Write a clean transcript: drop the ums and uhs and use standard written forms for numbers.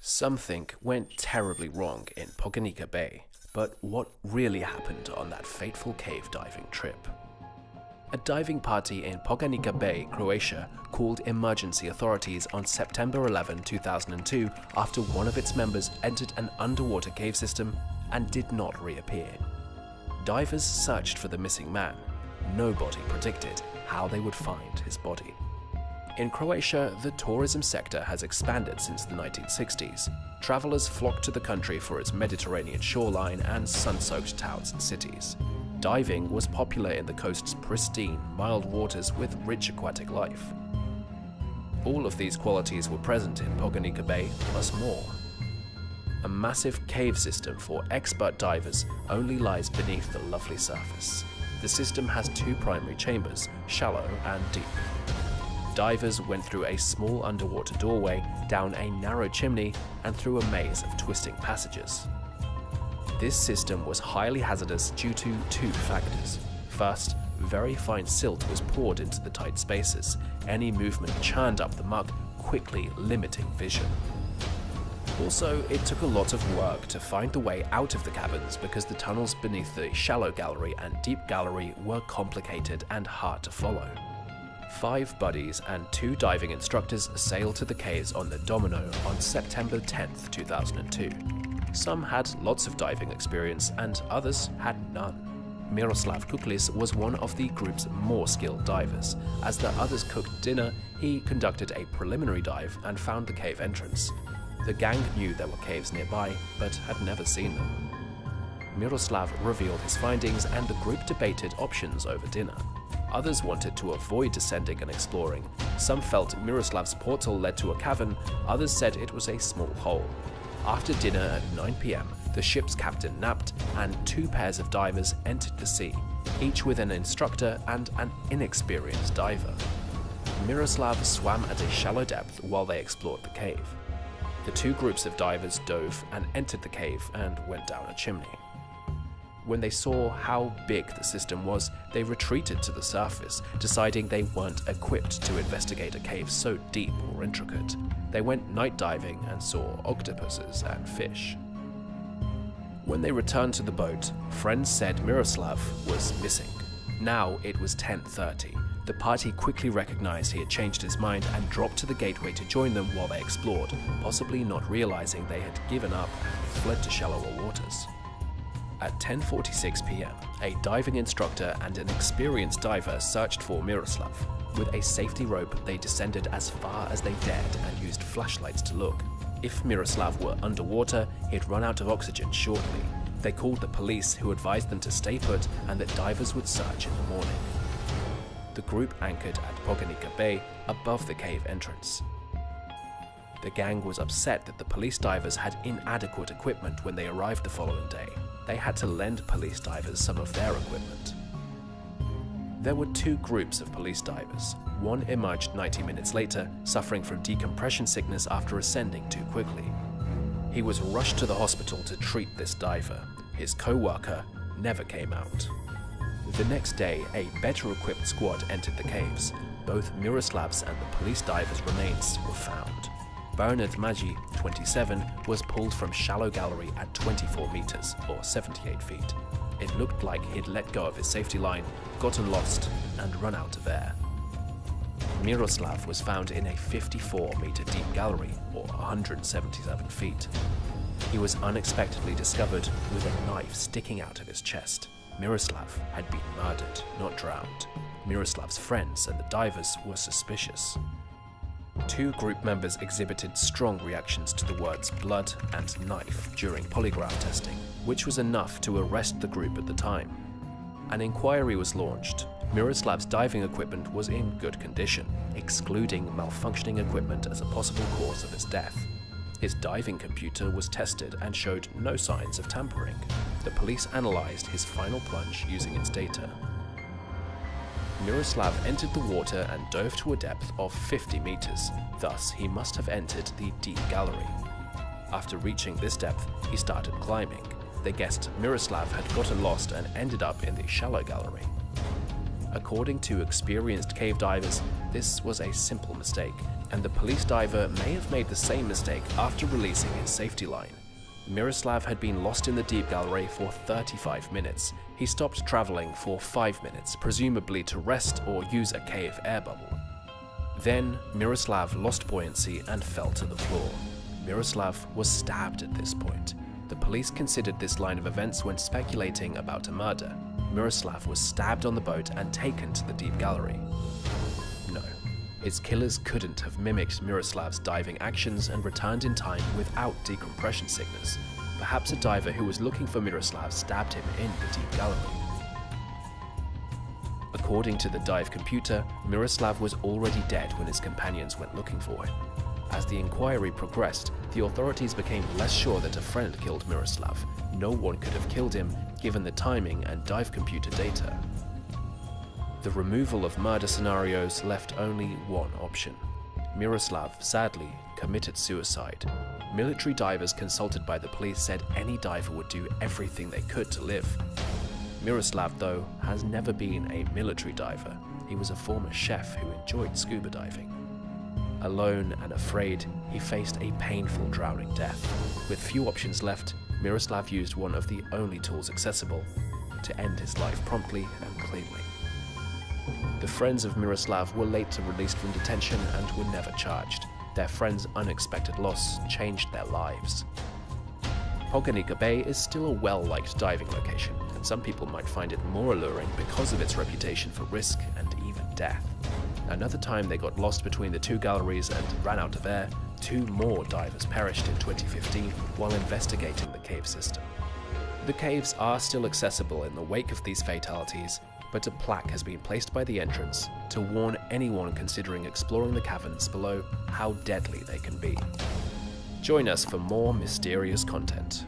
Something went terribly wrong in Poganica Bay, but what really happened on that fateful cave diving trip? A diving party in Poganica Bay, Croatia, called emergency authorities on September 11, 2002 after one of its members entered an underwater cave system and did not reappear. Divers searched for the missing man. Nobody predicted how they would find his body. In Croatia, the tourism sector has expanded since the 1960s. Travelers flock to the country for its Mediterranean shoreline and sun-soaked towns and cities. Diving was popular in the coast's pristine, mild waters with rich aquatic life. All of these qualities were present in Poganica Bay, plus more. A massive cave system for expert divers only lies beneath the lovely surface. The system has two primary chambers, shallow and deep. Divers went through a small underwater doorway, down a narrow chimney, and through a maze of twisting passages. This system was highly hazardous due to two factors. First, very fine silt was poured into the tight spaces. Any movement churned up the muck, quickly limiting vision. Also, it took a lot of work to find the way out of the caverns because the tunnels beneath the shallow gallery and deep gallery were complicated and hard to follow. 5 buddies and 2 diving instructors sailed to the caves on the Domino on September 10, 2002. Some had lots of diving experience and others had none. Miroslav Kuklis was one of the group's more skilled divers. As the others cooked dinner, he conducted a preliminary dive and found the cave entrance. The gang knew there were caves nearby, but had never seen them. Miroslav revealed his findings and the group debated options over dinner. Others wanted to avoid descending and exploring. Some felt Miroslav's portal led to a cavern, others said it was a small hole. After dinner at 9 p.m, the ship's captain napped and 2 pairs of divers entered the sea, each with an instructor and an inexperienced diver. Miroslav swam at a shallow depth while they explored the cave. The 2 groups of divers dove and entered the cave and went down a chimney. When they saw how big the system was, they retreated to the surface, deciding they weren't equipped to investigate a cave so deep or intricate. They went night diving and saw octopuses and fish. When they returned to the boat, friends said Miroslav was missing. Now it was 10:30. The party quickly recognized he had changed his mind and dropped to the gateway to join them while they explored, possibly not realizing they had given up and fled to shallower waters. At 10:46 p.m, a diving instructor and an experienced diver searched for Miroslav. With a safety rope, they descended as far as they dared and used flashlights to look. If Miroslav were underwater, he'd run out of oxygen shortly. They called the police, who advised them to stay put and that divers would search in the morning. The group anchored at Poganica Bay, above the cave entrance. The gang was upset that the police divers had inadequate equipment when they arrived the following day. They had to lend police divers some of their equipment. There were 2 groups of police divers. One emerged 90 minutes later, suffering from decompression sickness after ascending too quickly. He was rushed to the hospital to treat this diver. His co-worker never came out. The next day, a better-equipped squad entered the caves. Both Miroslav's and the police divers' remains were found. Bernard Magi, 27, was pulled from shallow gallery at 24 meters, or 78 feet. It looked like he'd let go of his safety line, gotten lost, and run out of air. Miroslav was found in a 54-meter deep gallery, or 177 feet. He was unexpectedly discovered with a knife sticking out of his chest. Miroslav had been murdered, not drowned. Miroslav's friends and the divers were suspicious. 2 group members exhibited strong reactions to the words blood and knife during polygraph testing, which was enough to arrest the group at the time. An inquiry was launched. Miroslav's diving equipment was in good condition, excluding malfunctioning equipment as a possible cause of his death. His diving computer was tested and showed no signs of tampering. The police analyzed his final plunge using its data. Miroslav entered the water and dove to a depth of 50 meters, thus he must have entered the deep gallery. After reaching this depth, he started climbing. They guessed Miroslav had gotten lost and ended up in the shallow gallery. According to experienced cave divers, this was a simple mistake. and the police diver may have made the same mistake after releasing his safety line. Miroslav had been lost in the deep gallery for 35 minutes. He stopped traveling for 5 minutes, presumably to rest or use a cave air bubble. Then, Miroslav lost buoyancy and fell to the floor. Miroslav was stabbed at this point. The police considered this line of events when speculating about a murder. Miroslav was stabbed on the boat and taken to the deep gallery. No, his killers couldn't have mimicked Miroslav's diving actions and returned in time without decompression sickness. Perhaps a diver who was looking for Miroslav stabbed him in the deep gallery. According to the dive computer, Miroslav was already dead when his companions went looking for him. As the inquiry progressed, the authorities became less sure that a friend killed Miroslav. No one could have killed him, given the timing and dive computer data. The removal of murder scenarios left only one option. Miroslav, sadly, committed suicide. Military divers consulted by the police said any diver would do everything they could to live. Miroslav, though, has never been a military diver. He was a former chef who enjoyed scuba diving. Alone and afraid, he faced a painful drowning death. With few options left, Miroslav used one of the only tools accessible to end his life promptly and cleanly. The friends of Miroslav were later released from detention and were never charged. Their friends' unexpected loss changed their lives. Poganica Bay is still a well-liked diving location, and some people might find it more alluring because of its reputation for risk and even death. Another time they got lost between the two galleries and ran out of air, 2 more divers perished in 2015 while investigating the cave system. The caves are still accessible in the wake of these fatalities, but a plaque has been placed by the entrance to warn anyone considering exploring the caverns below how deadly they can be. Join us for more mysterious content.